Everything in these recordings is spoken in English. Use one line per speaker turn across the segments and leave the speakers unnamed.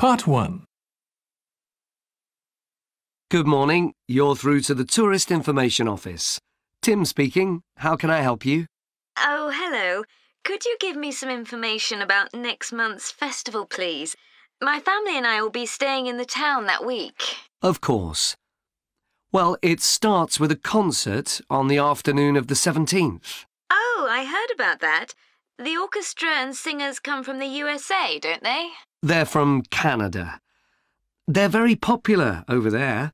Part 1.
Good morning. You're through to the Tourist Information Office. Tim speaking. How can I help you?
Oh, hello. Could you give me some information about next month's festival, please? My family and I will be staying in the town that week.
Of course. Well, it starts with a concert on the afternoon of the 17th.
Oh, I heard about that. The orchestra and singers come from the USA, don't they?
They're from Canada. They're very popular over there.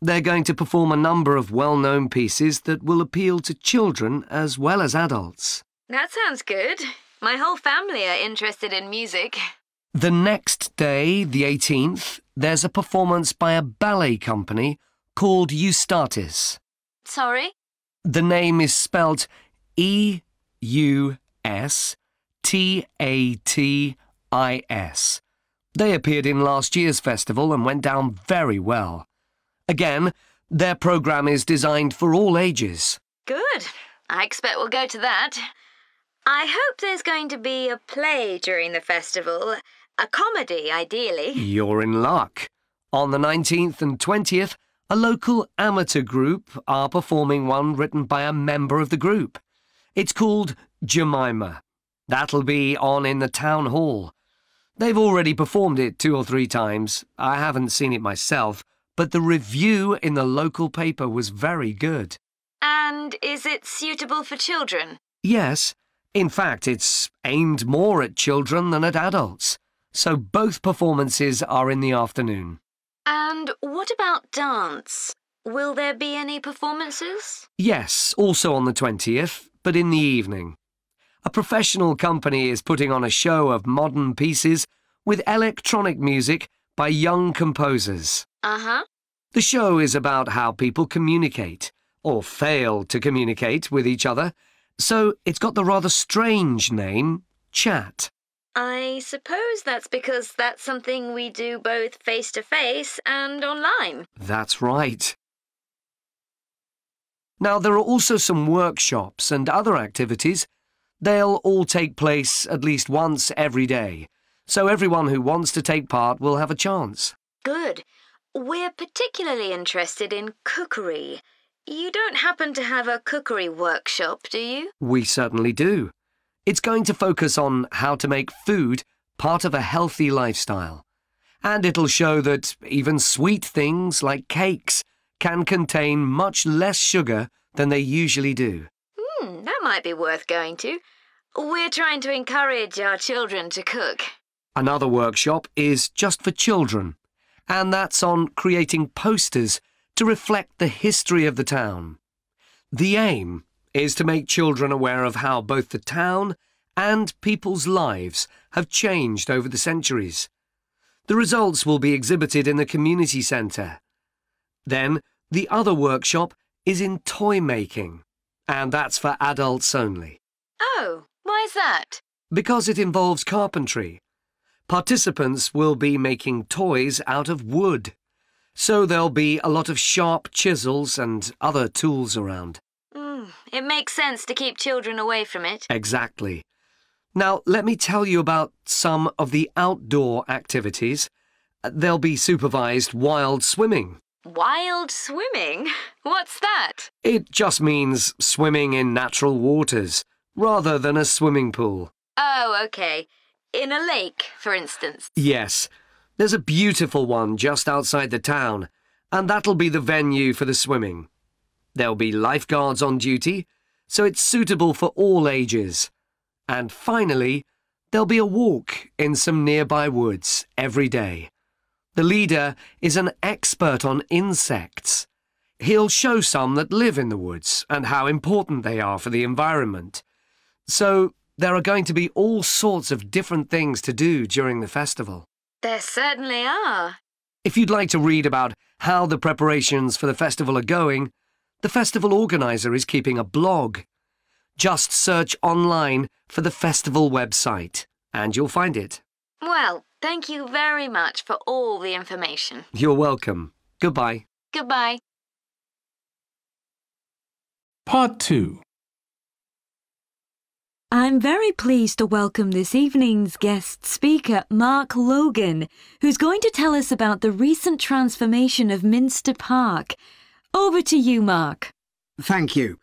They're going to perform a number of well-known pieces that will appeal to children as well as adults.
That sounds good. My whole family are interested in music.
The next day, the 18th, there's a performance by a ballet company called Eustatis.
Sorry?
The name is spelt E-U-S-T-A-T-I-S. They appeared in last year's festival and went down very well. Again, their programme is designed for all ages.
Good. I expect we'll go to that. I hope there's going to be a play during the festival. A comedy, ideally.
You're in luck. On the 19th and 20th, a local amateur group are performing one written by a member of the group. It's called Jemima. That'll be on in the town hall. They've already performed it 2 or 3 times. I haven't seen it myself, but the review in the local paper was very good.
And is it suitable for children?
Yes. In fact, it's aimed more at children than at adults. So both performances are in the afternoon.
And what about dance? Will there be any performances?
Yes, also on the 20th, but in the evening. A professional company is putting on a show of modern pieces with electronic music by young composers.
Uh-huh.
The show is about how people communicate, or fail to communicate with each other, so it's got the rather strange name, chat.
I suppose that's because that's something we do both face-to-face and online.
That's right. Now, there are also some workshops and other activities. They'll all take place at least once every day, so everyone who wants to take part will have a chance.
Good. We're particularly interested in cookery. You don't happen to have a cookery workshop, do you?
We certainly do. It's going to focus on how to make food part of a healthy lifestyle. And it'll show that even sweet things like cakes can contain much less sugar than they usually do.
That might be worth going to. We're trying to encourage our children to cook.
Another workshop is just for children, and that's on creating posters to reflect the history of the town. The aim is to make children aware of how both the town and people's lives have changed over the centuries. The results will be exhibited in the community centre. Then, the other workshop is in toy making, and that's for adults only.
Oh, why's that?
Because it involves carpentry. Participants will be making toys out of wood, so there'll be a lot of sharp chisels and other tools around.
It makes sense to keep children away from it.
Exactly. Now, let me tell you about some of the outdoor activities. There'll be supervised wild swimming.
Wild swimming? What's that?
It just means swimming in natural waters, rather than a swimming pool.
Oh, OK. In a lake, for instance.
Yes. There's a beautiful one just outside the town, and that'll be the venue for the swimming. There'll be lifeguards on duty, so it's suitable for all ages. And finally, there'll be a walk in some nearby woods every day. The leader is an expert on insects. He'll show some that live in the woods and how important they are for the environment. So there are going to be all sorts of different things to do during the festival.
There certainly are.
If you'd like to read about how the preparations for the festival are going, the festival organiser is keeping a blog. Just search online for the festival website, and you'll find it.
Well, thank you very much for all the information.
You're welcome. Goodbye.
Goodbye.
Part 2.
I'm very pleased to welcome this evening's guest speaker, Mark Logan, who's going to tell us about the recent transformation of Minster Park. Over to you, Mark.
Thank you.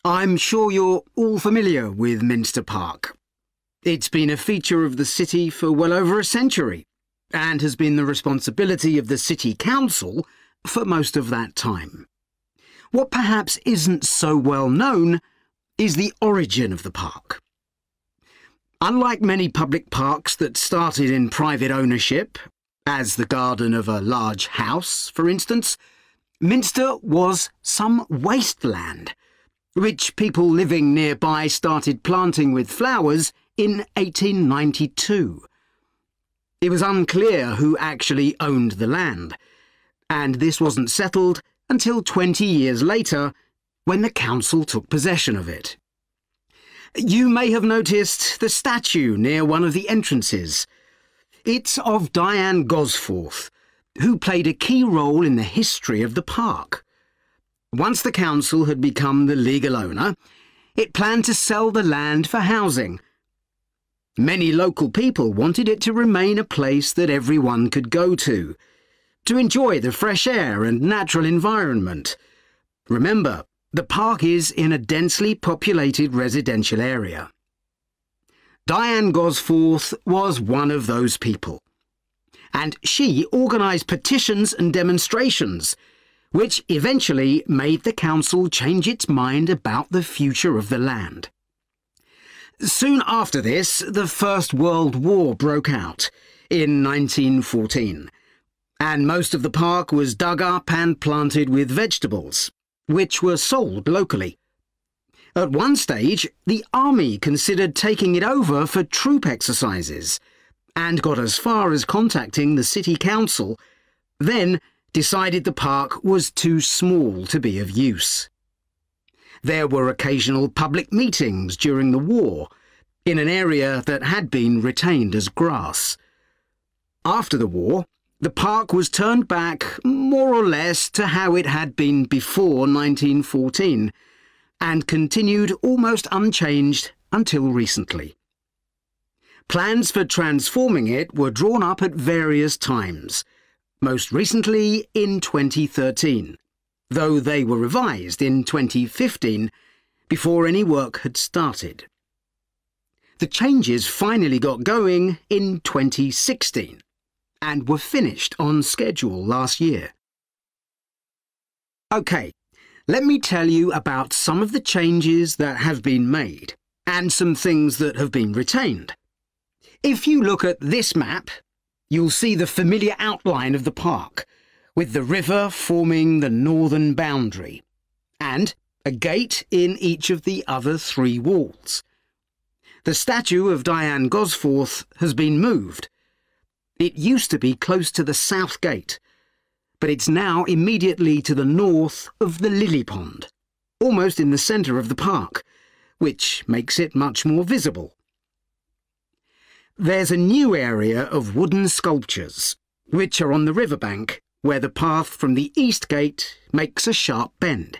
I'm sure you're all familiar with Minster Park. It's been a feature of the city for well over a century and has been the responsibility of the City Council for most of that time. What perhaps isn't so well known is the origin of the park. Unlike many public parks that started in private ownership, as the garden of a large house, for instance, Minster was some wasteland, which people living nearby started planting with flowers in 1892. It was unclear who actually owned the land, and this wasn't settled until 20 years later, when the council took possession of it. You may have noticed the statue near one of the entrances. It's of Diane Gosforth, who played a key role in the history of the park. Once the council had become the legal owner, it planned to sell the land for housing. Many local people wanted it to remain a place that everyone could go to enjoy the fresh air and natural environment. Remember, the park is in a densely populated residential area. Diane Gosforth was one of those people, and she organised petitions and demonstrations, which eventually made the council change its mind about the future of the land. Soon after this, the First World War broke out in 1914, and most of the park was dug up and planted with vegetables, which were sold locally. At one stage, the army considered taking it over for troop exercises and got as far as contacting the city council, then decided the park was too small to be of use. There were occasional public meetings during the war in an area that had been retained as grass. After the war, the park was turned back more or less to how it had been before 1914 and continued almost unchanged until recently. Plans for transforming it were drawn up at various times, most recently in 2013, though they were revised in 2015 before any work had started. The changes finally got going in 2016 and were finished on schedule last year. OK, let me tell you about some of the changes that have been made and some things that have been retained. If you look at this map, you'll see the familiar outline of the park, with the river forming the northern boundary, and a gate in each of the other three walls. The statue of Diane Gosforth has been moved. It used to be close to the south gate, but it's now immediately to the north of the lily pond, almost in the centre of the park, which makes it much more visible. There's a new area of wooden sculptures, which are on the riverbank, where the path from the east gate makes a sharp bend.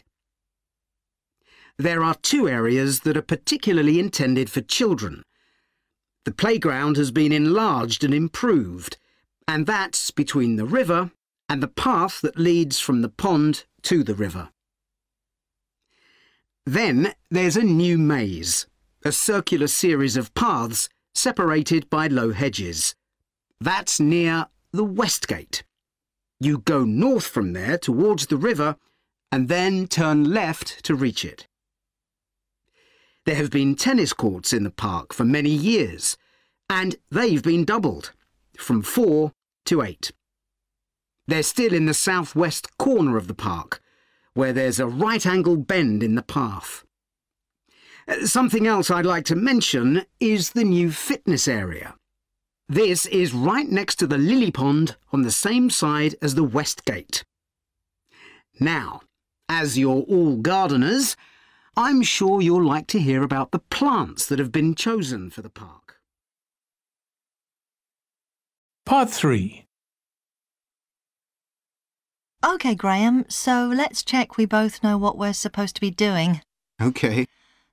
There are two areas that are particularly intended for children. The playground has been enlarged and improved, and that's between the river and the path that leads from the pond to the river. Then there's a new maze, a circular series of paths separated by low hedges. That's near the west gate. You go north from there towards the river and then turn left to reach it. There have been tennis courts in the park for many years, and they've been doubled, from 4 to 8. They're still in the southwest corner of the park, where there's a right-angle bend in the path. Something else I'd like to mention is the new fitness area. This is right next to the lily pond on the same side as the west gate. Now, as you're all gardeners, I'm sure you'll like to hear about the plants that have been chosen for the park.
Part 3.
OK, Graham, so let's check we both know what we're supposed to be doing.
OK.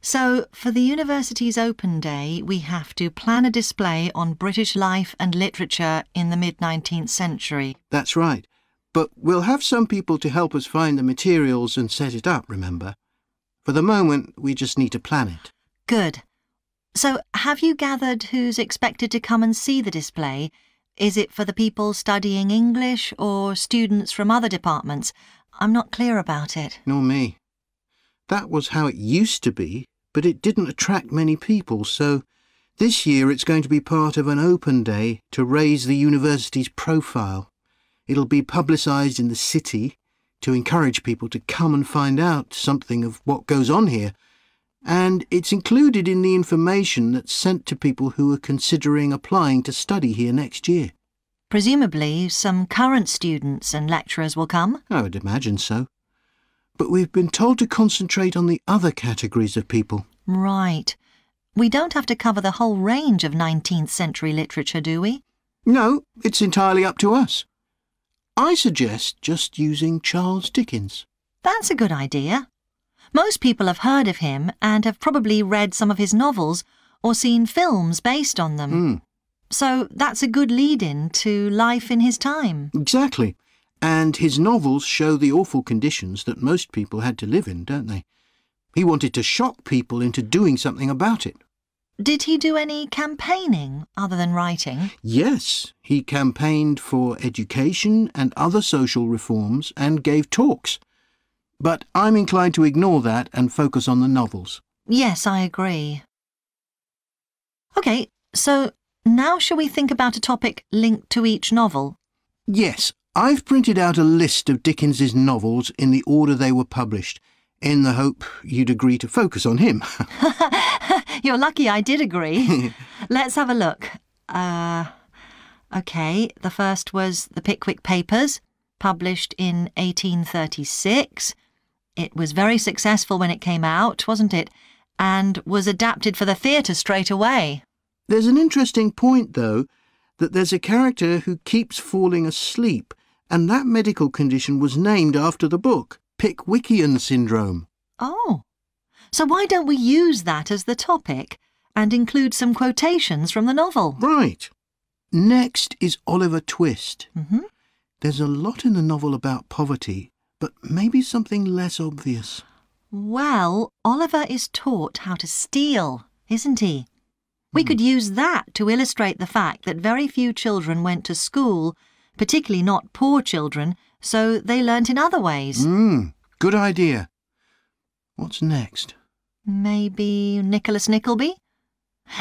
So, for the university's open day, we have to plan a display on British life and literature in the mid-19th century.
That's right. But we'll have some people to help us find the materials and set it up, remember? For the moment, we just need to plan it.
Good. So, have you gathered who's expected to come and see the display? Is it for the people studying English or students from other departments? I'm not clear about it.
Nor me. That was how it used to be, but it didn't attract many people, so this year it's going to be part of an open day to raise the university's profile. It'll be publicised in the city to encourage people to come and find out something of what goes on here, and it's included in the information that's sent to people who are considering applying to study here next year.
Presumably, some current students and lecturers will come?
I would imagine so. But we've been told to concentrate on the other categories of people.
Right. We don't have to cover the whole range of 19th century literature, do we?
No, it's entirely up to us. I suggest just using Charles Dickens.
That's a good idea. Most people have heard of him and have probably read some of his novels or seen films based on them. So that's a good lead-in to life in his time.
Exactly. And his novels show the awful conditions that most people had to live in, don't they? He wanted to shock people into doing something about it.
Did he do any campaigning other than writing?
Yes, he campaigned for education and other social reforms and gave talks. But I'm inclined to ignore that and focus on the novels.
Yes, I agree. OK, so now shall we think about a topic linked to each novel?
Yes, I've printed out a list of Dickens's novels in the order they were published, in the hope you'd agree to focus on him.
You're lucky I did agree. Let's have a look. OK, the first was The Pickwick Papers, published in 1836. It was very successful when it came out, wasn't it? And was adapted for the theatre straight away.
There's an interesting point, though, that there's a character who keeps falling asleep, and that medical condition was named after the book, Pickwickian syndrome.
Oh, so why don't we use that as the topic and include some quotations from the novel?
Right. Next is Oliver Twist. There's a lot in the novel about poverty, but maybe something less obvious.
Well, Oliver is taught how to steal, isn't he? We could use that to illustrate the fact that very few children went to school, particularly not poor children, so they learnt in other ways.
Good idea. What's next?
Maybe Nicholas Nickleby?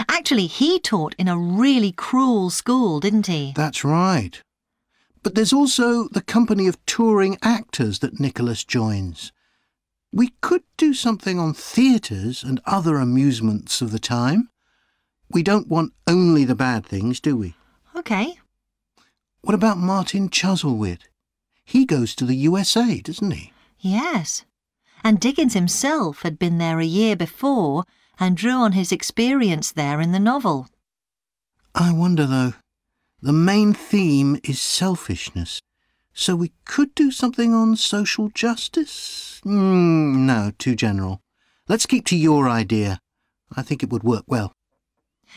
Actually, he taught in a really cruel school, didn't he?
That's right. But there's also the company of touring actors that Nicholas joins. We could do something on theatres and other amusements of the time. We don't want only the bad things, do we?
OK.
What about Martin Chuzzlewit? He goes to the USA, doesn't he?
Yes. And Dickens himself had been there a year before and drew on his experience there in the novel.
I wonder, though. The main theme is selfishness. So we could do something on social justice? No, too general. Let's keep to your idea. I think it would work well.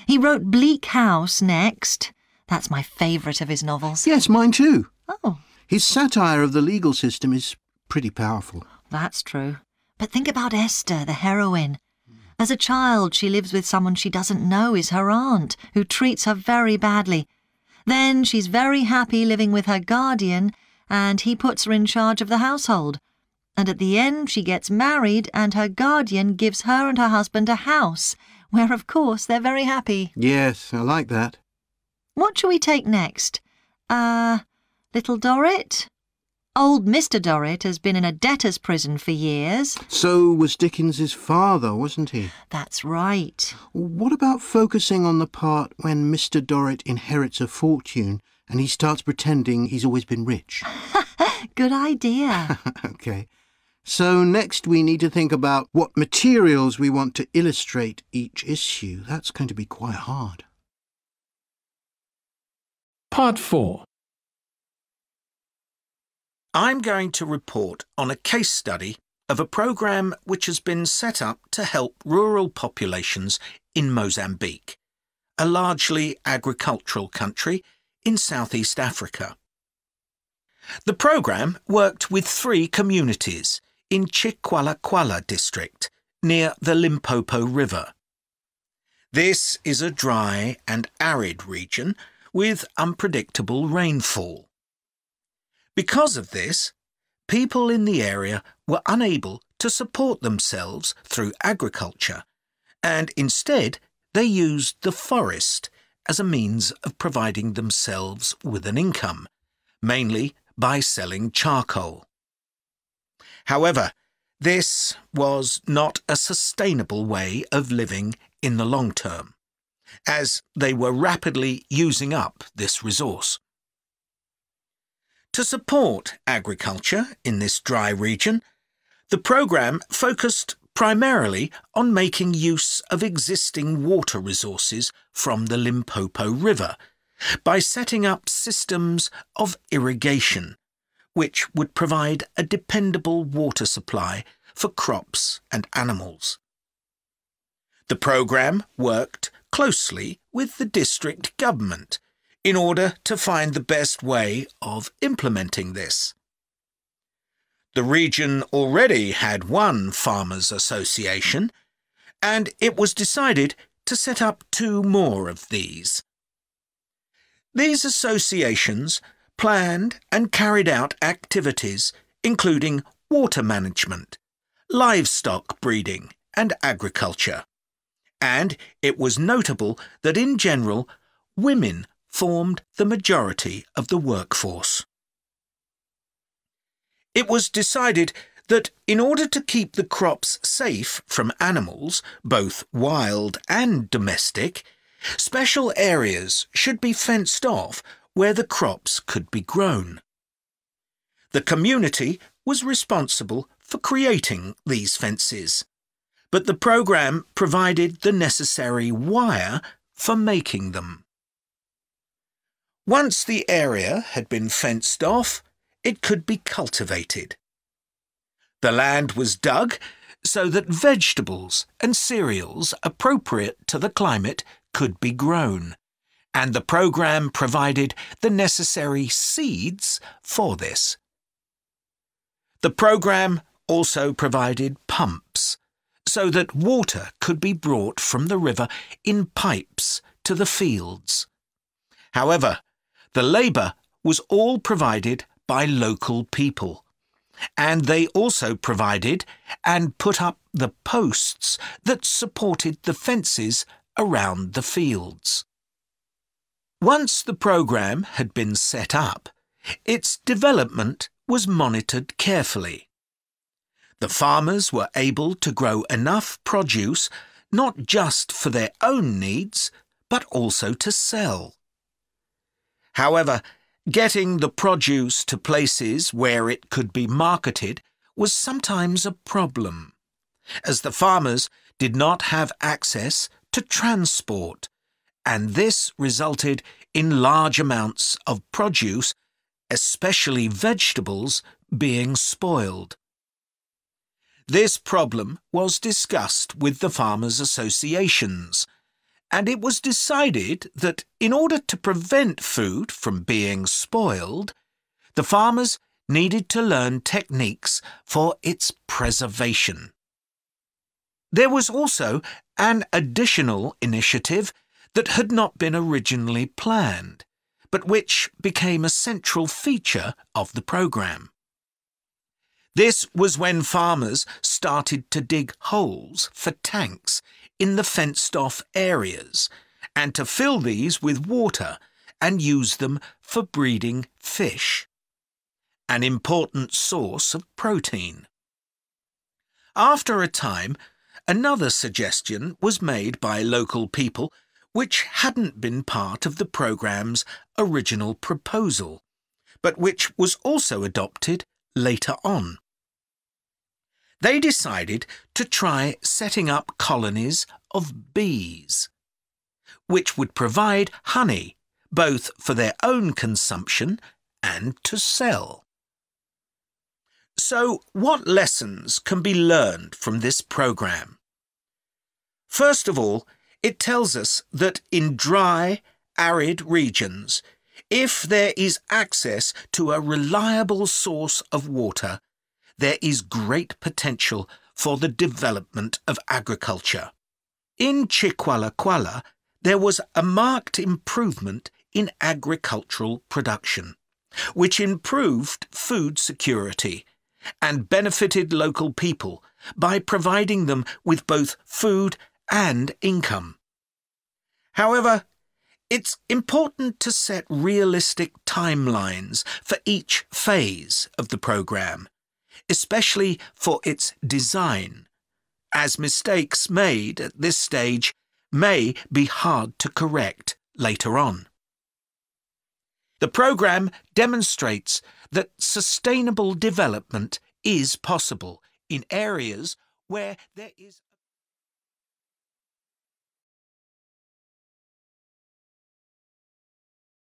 He wrote Bleak House next. That's my favourite of his novels.
Yes, mine too.
Oh.
His satire of the legal system is pretty powerful.
That's true. But think about Esther, the heroine. As a child, she lives with someone she doesn't know is her aunt, who treats her very badly. Then she's very happy living with her guardian, and he puts her in charge of the household. And at the end, she gets married, and her guardian gives her and her husband a house, where, of course, they're very happy.
Yes, I like that.
What shall we take next? Little Dorrit? Old Mr. Dorrit has been in a debtor's prison for years.
So was Dickens's father, wasn't he?
That's right.
What about focusing on the part when Mr. Dorrit inherits a fortune and he starts pretending he's always been rich?
Good idea.
OK. So next we need to think about what materials we want to illustrate each issue. That's going to be quite hard.
Part 4.
I'm going to report on a case study of a program which has been set up to help rural populations in Mozambique, a largely agricultural country in Southeast Africa. The program worked with 3 communities in Chikwalakwala district, near the Limpopo River. This is a dry and arid region with unpredictable rainfall. Because of this, people in the area were unable to support themselves through agriculture, and instead they used the forest as a means of providing themselves with an income, mainly by selling charcoal. However, this was not a sustainable way of living in the long term, as they were rapidly using up this resource. To support agriculture in this dry region, the program focused primarily on making use of existing water resources from the Limpopo River by setting up systems of irrigation, which would provide a dependable water supply for crops and animals. The program worked closely with the district government in order to find the best way of implementing this. The region already had one farmers' association, and it was decided to set up 2 more of these. These associations planned and carried out activities including water management, livestock breeding and agriculture, and it was notable that in general women formed the majority of the workforce. It was decided that in order to keep the crops safe from animals, both wild and domestic, special areas should be fenced off where the crops could be grown. The community was responsible for creating these fences, but the program provided the necessary wire for making them. Once the area had been fenced off, it could be cultivated. The land was dug so that vegetables and cereals appropriate to the climate could be grown, and the program provided the necessary seeds for this. The program also provided pumps so that water could be brought from the river in pipes to the fields. However, the labour was all provided by local people, and they also provided and put up the posts that supported the fences around the fields. Once the program had been set up, its development was monitored carefully. The farmers were able to grow enough produce not just for their own needs, but also to sell. However, getting the produce to places where it could be marketed was sometimes a problem, as the farmers did not have access to transport, and this resulted in large amounts of produce, especially vegetables, being spoiled. This problem was discussed with the farmers' associations, and it was decided that in order to prevent food from being spoiled, the farmers needed to learn techniques for its preservation. There was also an additional initiative that had not been originally planned, but which became a central feature of the program. This was when farmers started to dig holes for tanks in the fenced-off areas and to fill these with water and use them for breeding fish, an important source of protein. After a time, another suggestion was made by local people which hadn't been part of the program's original proposal, but which was also adopted later on. They decided to try setting up colonies of bees, which would provide honey both for their own consumption and to sell. So, what lessons can be learned from this programme? First of all, it tells us that in dry, arid regions, if there is access to a reliable source of water, there is great potential for the development of agriculture. In Chiqualaquala, there was a marked improvement in agricultural production, which improved food security and benefited local people by providing them with both food and income. However, it's important to set realistic timelines for each phase of the programme, especially for its design, as mistakes made at this stage may be hard to correct later on. The programme demonstrates that sustainable development is possible in areas where there is